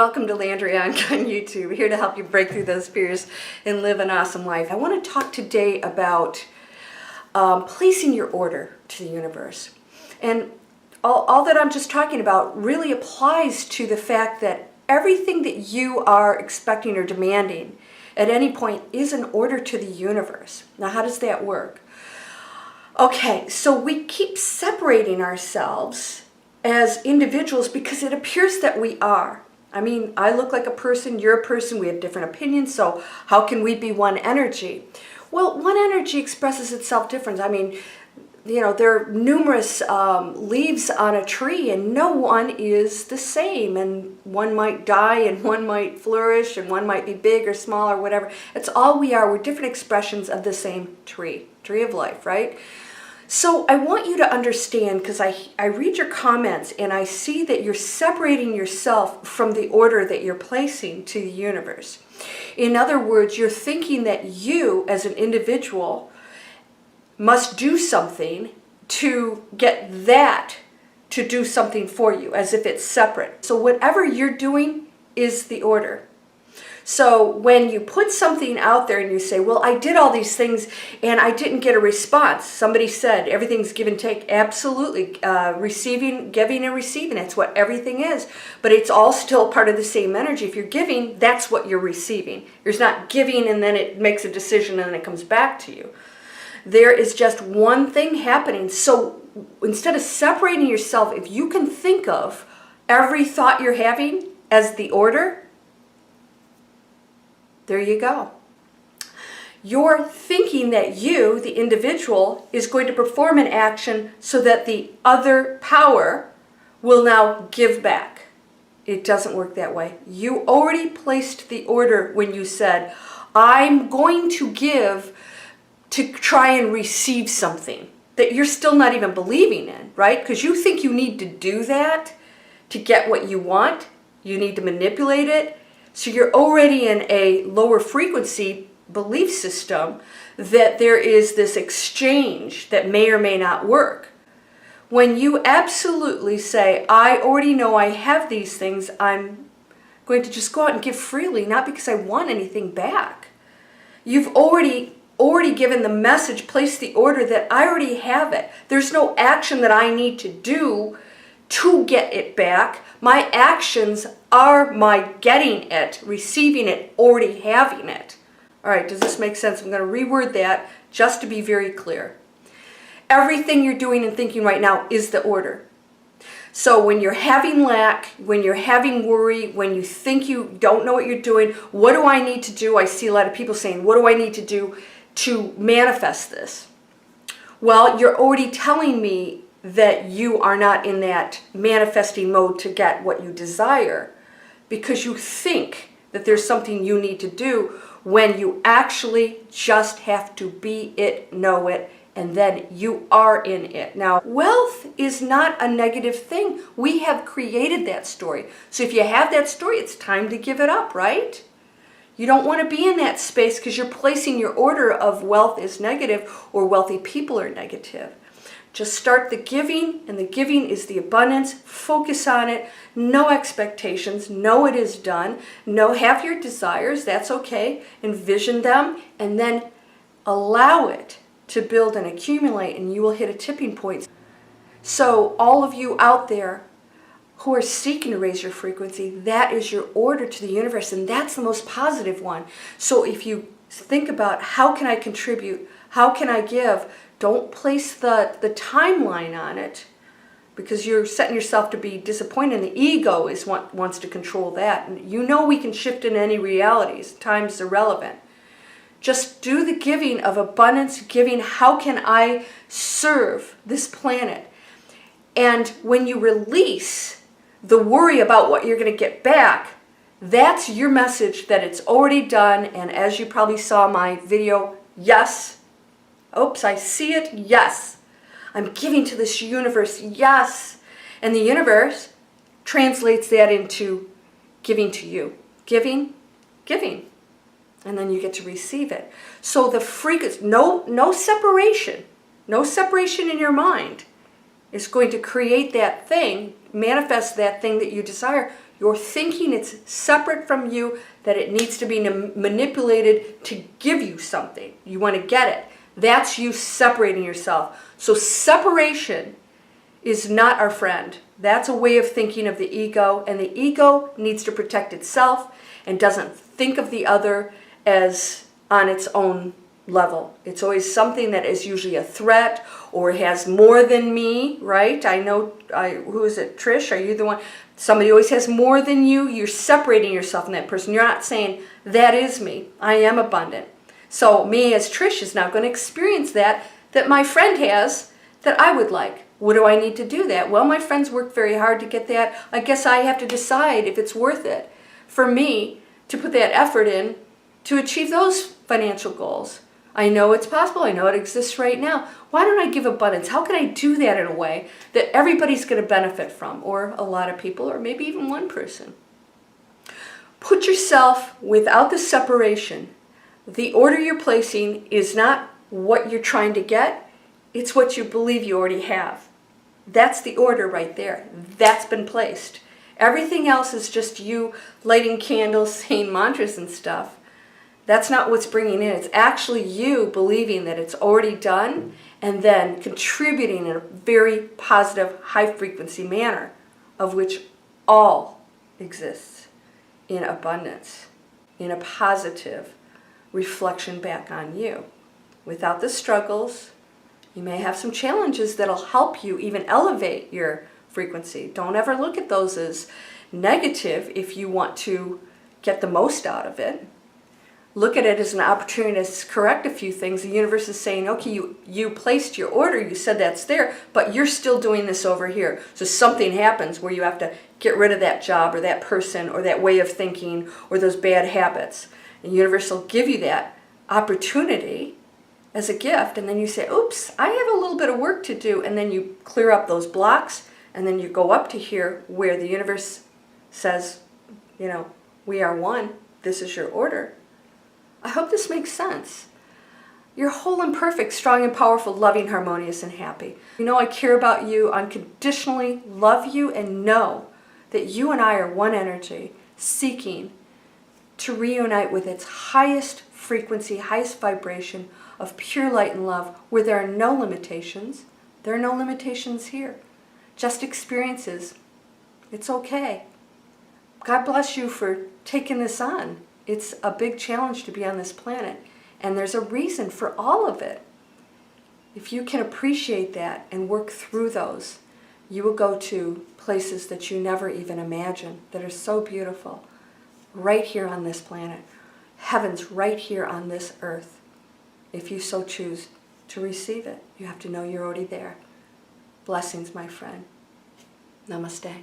Welcome to Landria on YouTube, here to help you break through those fears and live an awesome life. I want to talk today about placing your order to the universe. And all that I'm just talking about really applies to the fact that everything that you are expecting or demanding at any point is an order to the universe. Now, how does that work? Okay, so we keep separating ourselves as individuals because it appears that we are. I mean, I look like a person, you're a person, we have different opinions, so how can we be one energy? Well, one energy expresses itself different. I mean, you know, there are numerous leaves on a tree and no one is the same, and one might die and one might flourish and one might be big or small or whatever. It's all we are. We're different expressions of the same tree of life, right? So I want you to understand, because I read your comments and I see that you're separating yourself from the order that you're placing to the universe. In other words, you're thinking that you as an individual must do something to get that to do something for you, as if it's separate. So whatever you're doing is the order. So when you put something out there and you say, well, I did all these things and I didn't get a response. Somebody said everything's give and take. Absolutely. Receiving, giving and receiving. That's what everything is. But it's all still part of the same energy. If you're giving, that's what you're receiving. There's not giving and then it makes a decision and then it comes back to you. There is just one thing happening. So instead of separating yourself, if you can think of every thought you're having as the order, there you go. You're thinking that you, the individual, is going to perform an action so that the other power will now give back. It doesn't work that way. You already placed the order when you said, I'm going to give to try and receive something that you're still not even believing in, right? Because you think you need to do that to get what you want. You need to manipulate it. So you're already in a lower frequency belief system that there is this exchange that may or may not work. When you absolutely say, I already know I have these things, I'm going to just go out and give freely, not because I want anything back. You've already given the message, placed the order that I already have it. There's no action that I need to do to get it back. My actions are my getting it, receiving it, already having it. All right, does this make sense? I'm going to reword that just to be very clear. Everything you're doing and thinking right now is the order. So when you're having lack, when you're having worry, when you think you don't know what you're doing, what do I need to do? I see a lot of people saying, what do I need to do to manifest this? Well, you're already telling me that you are not in that manifesting mode to get what you desire, because you think that there's something you need to do when you actually just have to be it, know it, and then you are in it. Now, wealth is not a negative thing. We have created that story. So if you have that story, it's time to give it up, right? You don't want to be in that space because you're placing your order of wealth is negative or wealthy people are negative. Just start the giving, and the giving is the abundance. Focus on it. No expectations. Know it is done. Have your desires. That's okay. Envision them, and then allow it to build and accumulate, and you will hit a tipping point. So all of you out there who are seeking to raise your frequency, that is your order to the universe, and that's the most positive one. So if you think about how can I contribute, how can I give, don't place the timeline on it, because you're setting yourself to be disappointed, and the ego is what wants to control that. And you know we can shift in any realities. Time's irrelevant. Just do the giving of abundance, giving how can I serve this planet. And when you release the worry about what you're going to get back, that's your message that it's already done. And as you probably saw my video, yes. Oops, I see it. Yes. I'm giving to this universe. Yes. And the universe translates that into giving to you. Giving. And then you get to receive it. So the frequency, no separation. No separation in your mind is going to create that thing, manifest that thing that you desire. You're thinking it's separate from you, that it needs to be manipulated to give you something. You want to get it. That's you separating yourself. So separation is not our friend. That's a way of thinking of the ego, and the ego needs to protect itself and doesn't think of the other as on its own level. It's always something that is usually a threat or has more than me, right? I know, who is it, Trish? Are you the one? Somebody always has more than you. You're separating yourself from that person. You're not saying, that is me. I am abundant. So me as Trish is now going to experience that my friend has, that I would like. What do I need to do that? Well, my friends work very hard to get that. I guess I have to decide if it's worth it for me to put that effort in to achieve those financial goals. I know it's possible. I know it exists right now. Why don't I give abundance? How can I do that in a way that everybody's going to benefit from, or a lot of people, or maybe even one person? Put yourself without the separation. The order you're placing is not what you're trying to get. It's what you believe you already have. That's the order right there. That's been placed. Everything else is just you lighting candles, saying mantras and stuff. That's not what's bringing in. It's actually you believing that it's already done and then contributing in a very positive, high-frequency manner, of which all exists in abundance, in a positive reflection back on you. Without the struggles, you may have some challenges that'll help you even elevate your frequency. Don't ever look at those as negative if you want to get the most out of it. Look at it as an opportunity to correct a few things. The universe is saying, okay, you placed your order, you said that's there, but you're still doing this over here. So something happens where you have to get rid of that job or that person or that way of thinking or those bad habits. The universe will give you that opportunity as a gift, and then you say, oops, I have a little bit of work to do, and then you clear up those blocks, and then you go up to here where the universe says, we are one, this is your order. I hope this makes sense. You're whole and perfect, strong and powerful, loving, harmonious, and happy. I care about you, unconditionally love you, and know that you and I are one energy, seeking to reunite with its highest frequency, highest vibration of pure light and love, where there are no limitations. There are no limitations here. Just experiences. It's okay. God bless you for taking this on. It's a big challenge to be on this planet, and there's a reason for all of it. If you can appreciate that and work through those, you will go to places that you never even imagined, that are so beautiful, right here on this planet. Heaven's right here on this earth. If you so choose to receive it, you have to know you're already there. Blessings, my friend. Namaste.